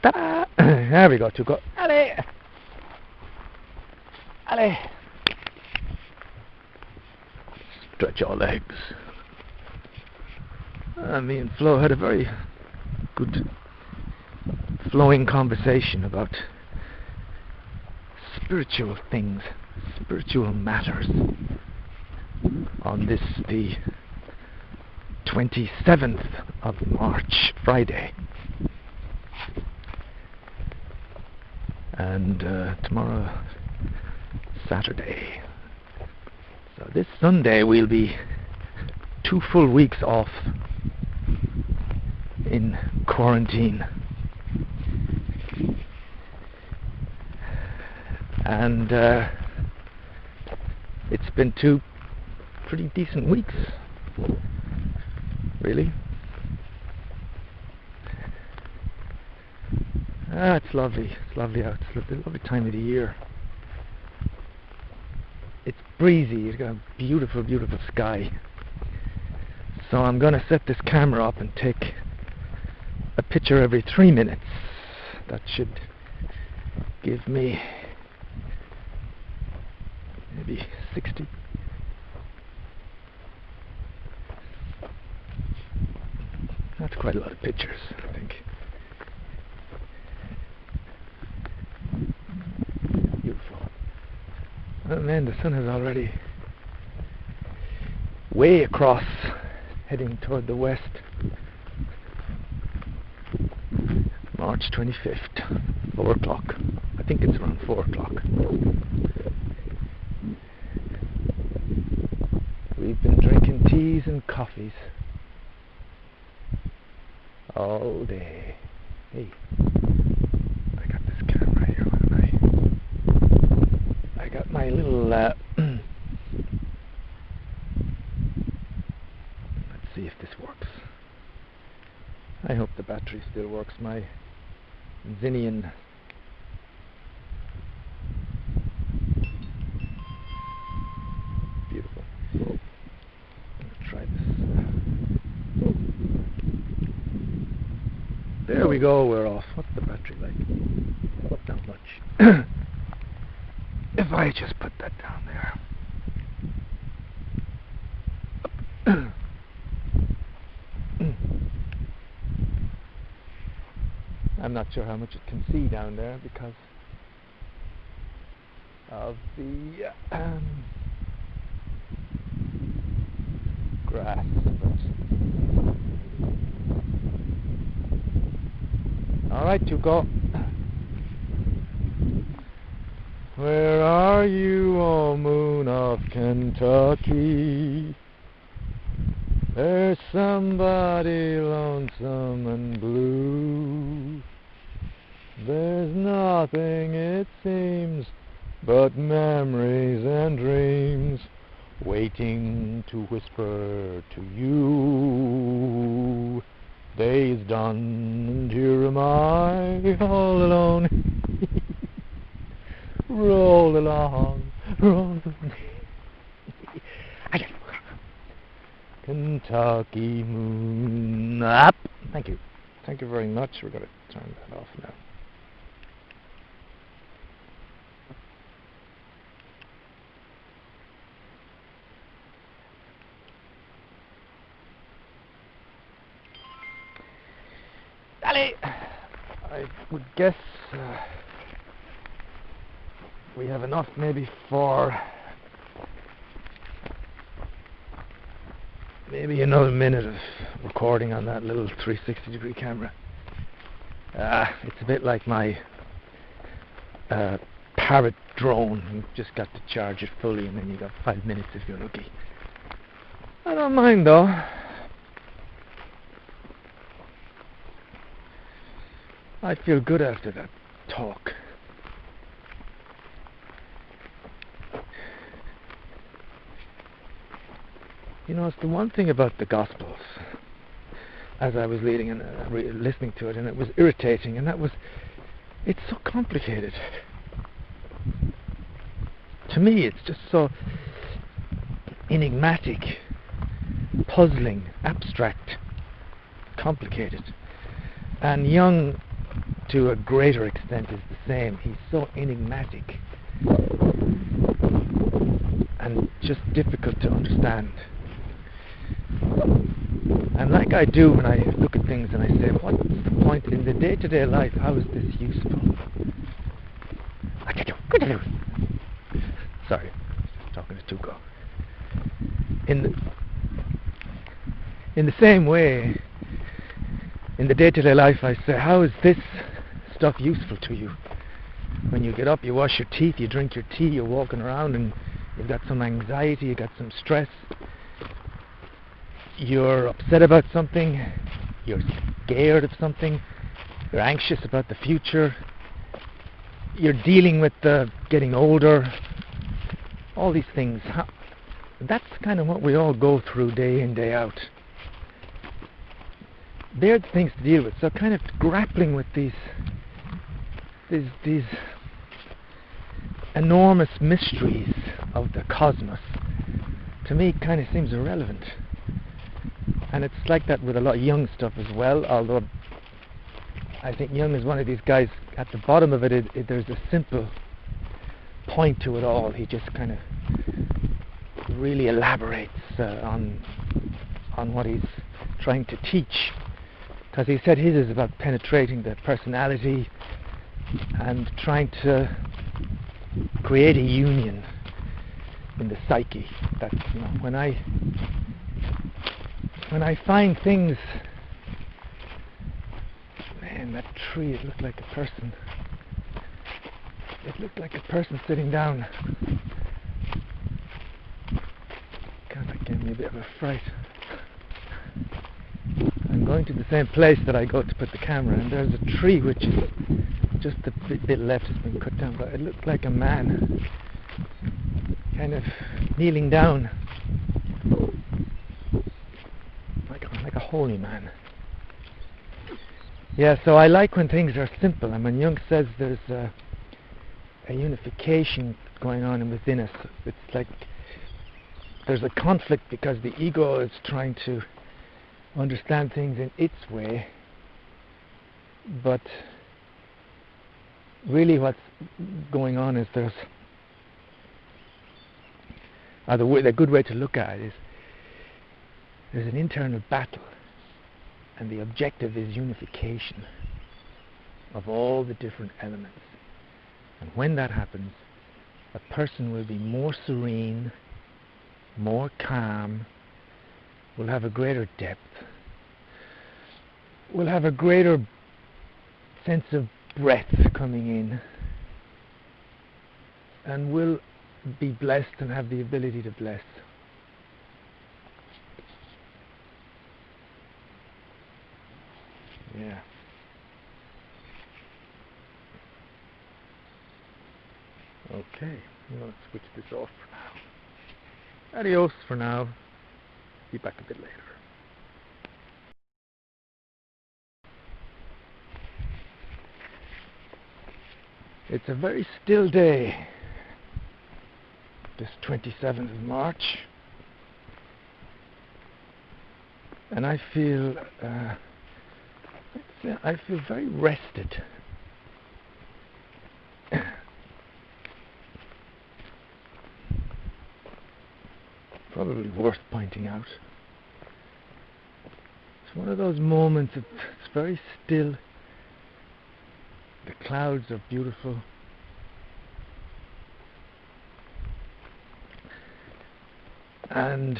Ta-da! There we go, Tuco. Allez! Allez! Stretch your legs. Me and Flo had a very good flowing conversation about spiritual things, spiritual matters, on this, the 27th of March, Friday. And tomorrow, Saturday. So this Sunday we'll be 2 full weeks off in quarantine. And it's been 2 pretty decent weeks, really. It's lovely. It's lovely out. It's a lovely time of the year. It's breezy. You've got a beautiful, beautiful sky. So I'm going to set this camera up and take a picture every 3 minutes. That should give me maybe 60. That's quite a lot of pictures, I think. Beautiful. Oh man, the sun is already way across, heading toward the west. March 25th, 4 o'clock. I think it's around 4 o'clock. We've been drinking teas and coffees all day. Hey, I got this camera here, haven't I got my little let's see if this works. I hope the battery still works. My Xinian beautiful. I'm gonna try this. There we go, we're off. What's the battery like? Not much. If I just put that down there. I'm not sure how much it can see down there because of the grass. Alright, Tuco. Where are you, oh moon of Kentucky? There's somebody lonesome and blue. There's nothing, it seems, but memories and dreams waiting to whisper to you. Day's done and here am I all alone. Roll along, roll along. Kentucky moon up. Thank you. Thank you very much. We're going to turn that off now. Allez! I would guess we have enough maybe for maybe another minute of recording on that little 360-degree camera. It's a bit like my Parrot drone. You just got to charge it fully and then you got 5 minutes if you're lucky. I don't mind though. I feel good after that talk. You know, it's the one thing about the Gospels, as I was reading and listening to it, and it was irritating, and that was, it's so complicated. To me, it's just so enigmatic, puzzling, abstract, complicated. And young to a greater extent is the same. He's so enigmatic and just difficult to understand. And like I do when I look at things and I say, what's the point in the day-to-day life? How is this useful? Sorry, talking to Tuco. In the same way, in the day-to-day life, I say, how is this stuff useful to you? When you get up, you wash your teeth, you drink your tea, you're walking around and you've got some anxiety, you've got some stress, you're upset about something, you're scared of something, you're anxious about the future, you're dealing with getting older, all these things. That's kind of what we all go through day in, day out. They're the things to deal with. So kind of grappling with these enormous mysteries of the cosmos, to me, kind of seems irrelevant. And it's like that with a lot of Jung stuff as well, although I think Jung is one of these guys, at the bottom of it, there's a simple point to it all. He just kind of really elaborates on what he's trying to teach. Because he said his is about penetrating the personality and trying to create a union in the psyche. That, you know, when I find things, man, that tree, it looked like a person. It looked like a person sitting down. God, that gave me a bit of a fright. I'm going to the same place that I go to put the camera, and there's a tree which is just the bit left has been cut down, but it looked like a man kind of kneeling down, like a holy man. Yeah, so I like when things are simple, and when Jung says there's a unification going on within us, it's like there's a conflict because the ego is trying to understand things in its way, but really what's going on is the good way to look at it is there's an internal battle, and the objective is unification of all the different elements. And when that happens, a person will be more serene, more calm, will have a greater depth, will have a greater sense of breath coming in, and will be blessed and have the ability to bless. Yeah. Okay, I'm going to switch this off for now. Adios for now. Be back a bit later. It's a very still day, this 27th of March, and I feel very rested. Probably worth pointing out. It's one of those moments, it's very still. The clouds are beautiful. And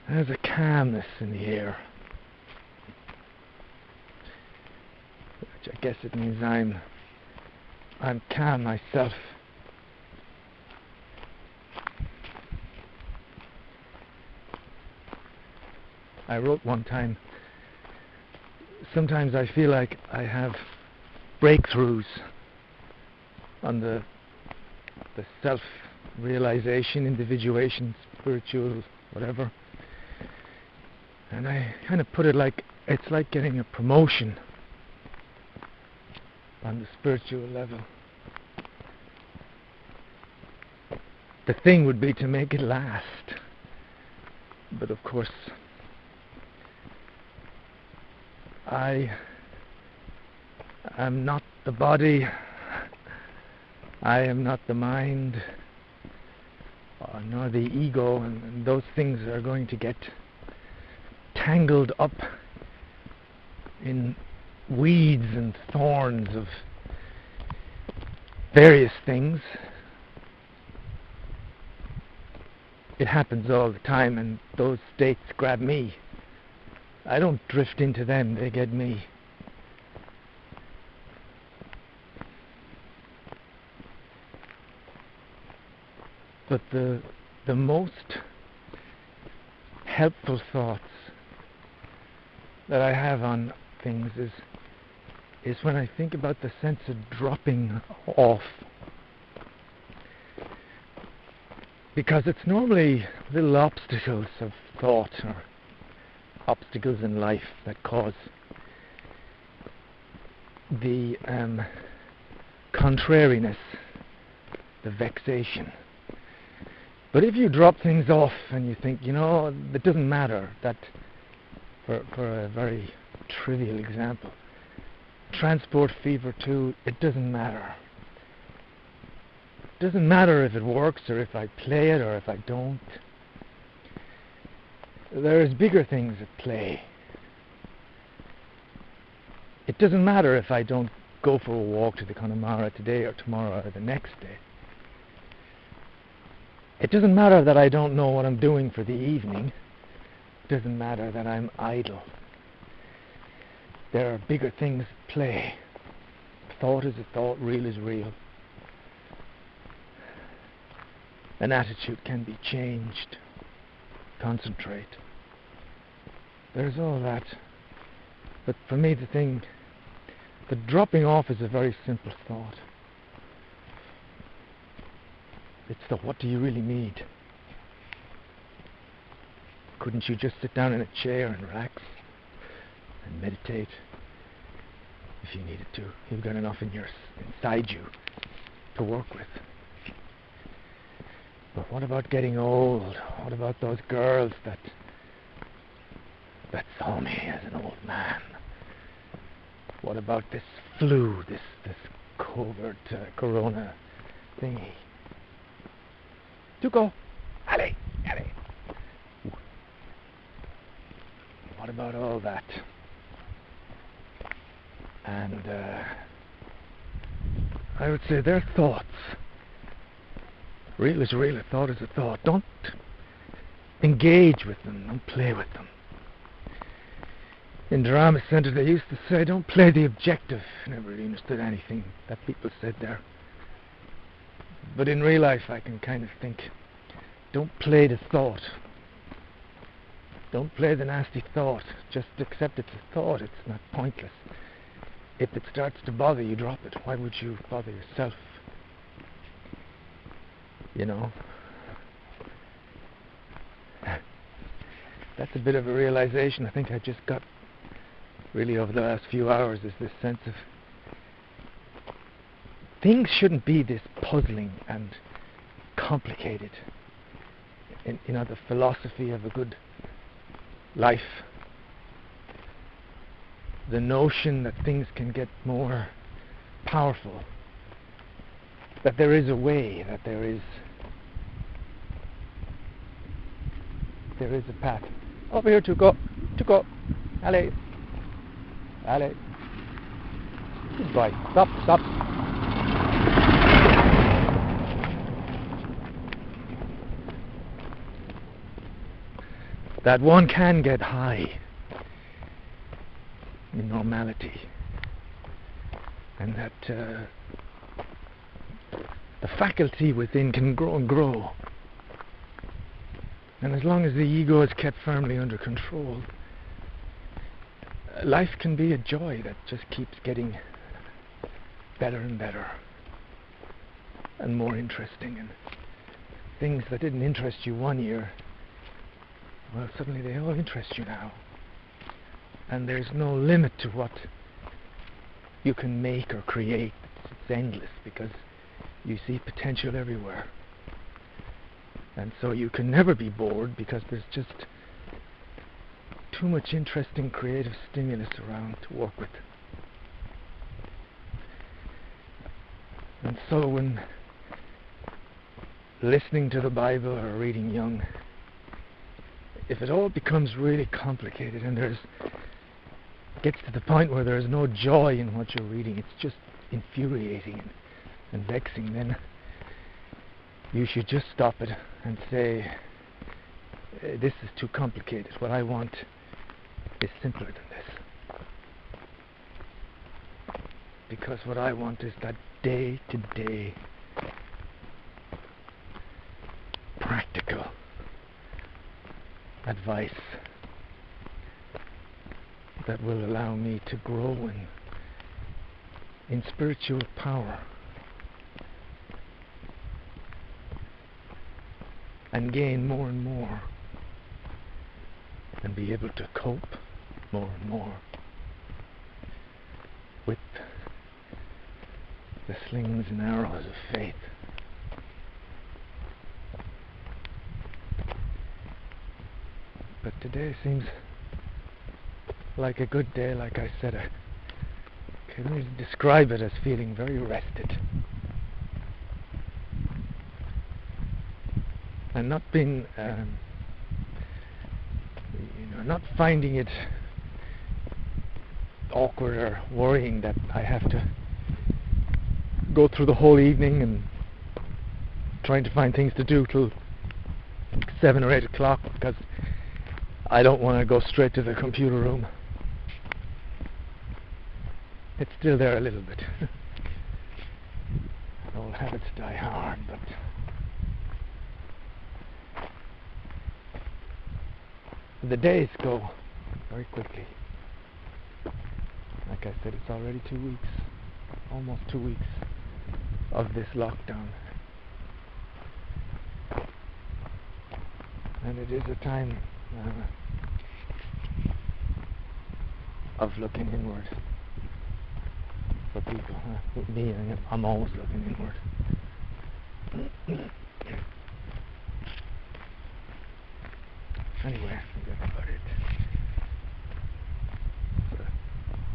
there's a calmness in the air, which I guess it means I'm calm myself. I wrote one time, sometimes I feel like I have breakthroughs on the self-realization, individuation, spiritual, whatever. And I kind of put it like, it's like getting a promotion on the spiritual level. The thing would be to make it last. But of course, I I'm not the body. I am not the mind, nor the ego, and those things are going to get tangled up in weeds and thorns of various things. It happens all the time, and those states grab me. I don't drift into them, they get me. But the most helpful thoughts that I have on things is when I think about the sense of dropping off. Because it's normally little obstacles of thought or obstacles in life that cause the contrariness, the vexation. But if you drop things off and you think, it doesn't matter, that for a very trivial example, Transport Fever 2, it doesn't matter. It doesn't matter if it works or if I play it or if I don't. There's bigger things at play. It doesn't matter if I don't go for a walk to the Connemara today or tomorrow or the next day. It doesn't matter that I don't know what I'm doing for the evening. It doesn't matter that I'm idle. There are bigger things at play. Thought is a thought, real is real. An attitude can be changed. Concentrate. There's all that. But for me, the dropping off is a very simple thought. It's the what do you really need? Couldn't you just sit down in a chair and relax and meditate if you needed to? You've got enough inside you to work with. But what about getting old? What about those girls that saw me as an old man? What about this flu, this covert corona thingy? Tuco, allez. What about all that? And I would say they're thoughts. Real is real, a thought is a thought. Don't engage with them, don't play with them. In Drama Centre they used to say, don't play the objective. Never really understood anything that people said there. But in real life I can kind of think, don't play the thought. Don't play the nasty thought. Just accept it's a thought, it's not pointless. If it starts to bother you, drop it. Why would you bother yourself? That's a bit of a realization I think I just got really over the last few hours, is this sense of things shouldn't be this puzzling and complicated. The philosophy of a good life, the notion that things can get more powerful, that there is a way, that there is a path. Over here, Tuco, allez, good boy, stop. That one can get high in normality, and that the faculty within can grow and grow. And as long as the ego is kept firmly under control, life can be a joy that just keeps getting better and better and more interesting. And things that didn't interest you one year, well, suddenly they all interest you now. And there's no limit to what you can make or create. It's endless because you see potential everywhere. And so you can never be bored because there's just too much interesting creative stimulus around to work with. And so when listening to the Bible or reading Young, if it all becomes really complicated and gets to the point where there's no joy in what you're reading, it's just infuriating and vexing, then you should just stop it and say, this is too complicated. What I want is simpler than this. Because what I want is that day-to-day practical advice that will allow me to grow in spiritual power and gain more and more and be able to cope more and more with the slings and arrows of faith. But today seems like a good day. Like I said, I can only describe it as feeling very rested and not being not finding it awkward or worrying that I have to go through the whole evening and trying to find things to do till 7 or 8 o'clock, because I don't want to go straight to the computer room. It's still there a little bit. Old habits die hard, but the days go very quickly. Like I said, it's already 2 weeks, almost 2 weeks of this lockdown. And it is a time of looking inward for people. With me, I'm always looking inward. Anyway, that's about it. So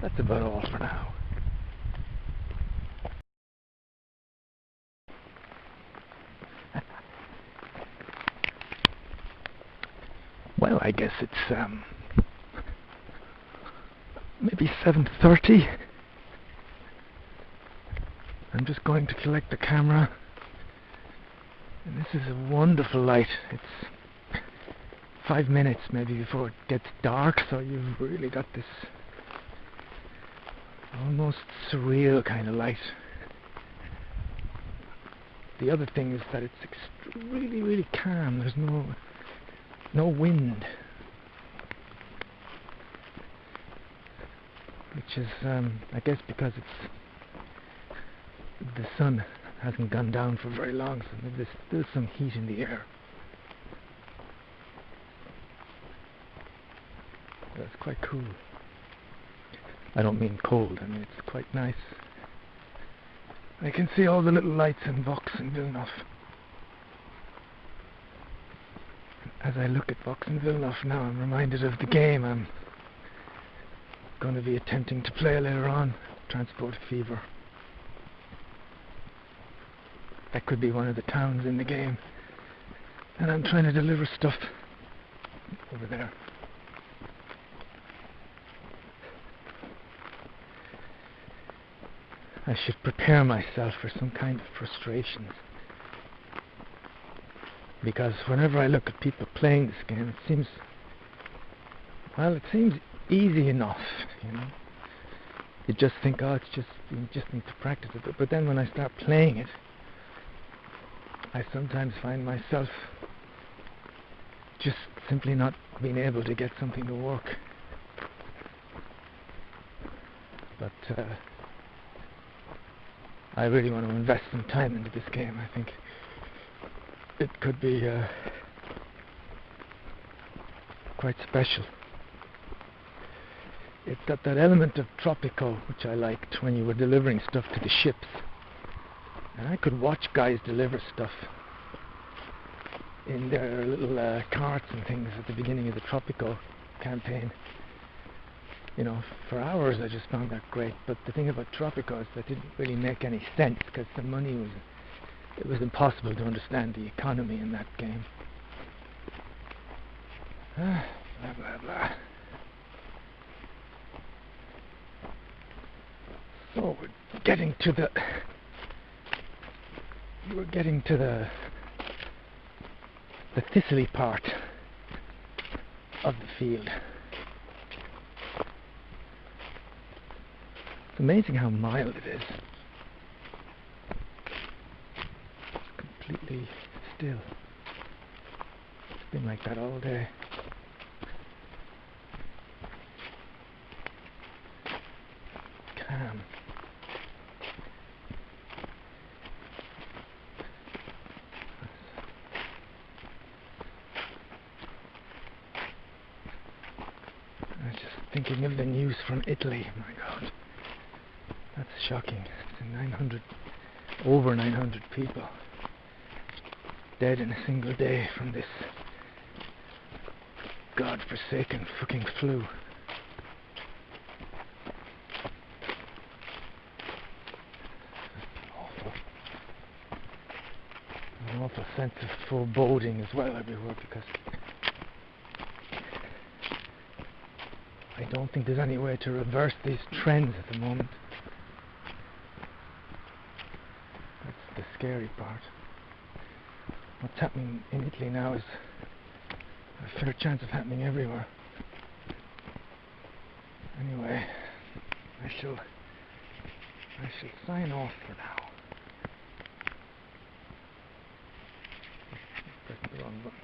that's about all for now. Well, I guess it's maybe 7:30. I'm just going to collect the camera, and this is a wonderful light. It's 5 minutes maybe before it gets dark, so you've really got this almost surreal kind of light. The other thing is that it's really, really calm. There's no wind, which is I guess because the sun hasn't gone down for very long, so maybe there's still some heat in the air. That's quite cool. I don't mean cold, I mean it's quite nice. I can see all the little lights in Vox and Villeneuve. As I look at Vox and Villeneuve now, I'm reminded of the game I'm going to be attempting to play later on, Transport Fever. That could be one of the towns in the game, and I'm trying to deliver stuff over there. I should prepare myself for some kind of frustrations, because whenever I look at people playing this game, it seems easy enough, you know. You just think, oh, you just need to practice it. But then when I start playing it, I sometimes find myself just simply not being able to get something to work. But I really want to invest some time into this game. I think it could be quite special. It's got that element of Tropico, which I liked when you were delivering stuff to the ships. And I could watch guys deliver stuff in their little carts and things at the beginning of the Tropico campaign. you know, for hours I just found that great. But the thing about Tropico is that didn't really make any sense because the money was, it was impossible to understand the economy in that game. Blah blah blah. So we're getting to the thistly part of the field. It's amazing how mild it is. It's completely still. It's been like that all day. Calm. I was just thinking of the news from Italy. My God. That's shocking. It's over 900 people dead in a single day from this God-forsaken fucking flu. Awful. An awful sense of foreboding as well everywhere because I don't think there's any way to reverse these trends at the moment. That's the scary part. What's happening in Italy now is a fair chance of happening everywhere. Anyway, I shall sign off for now. Press the wrong button.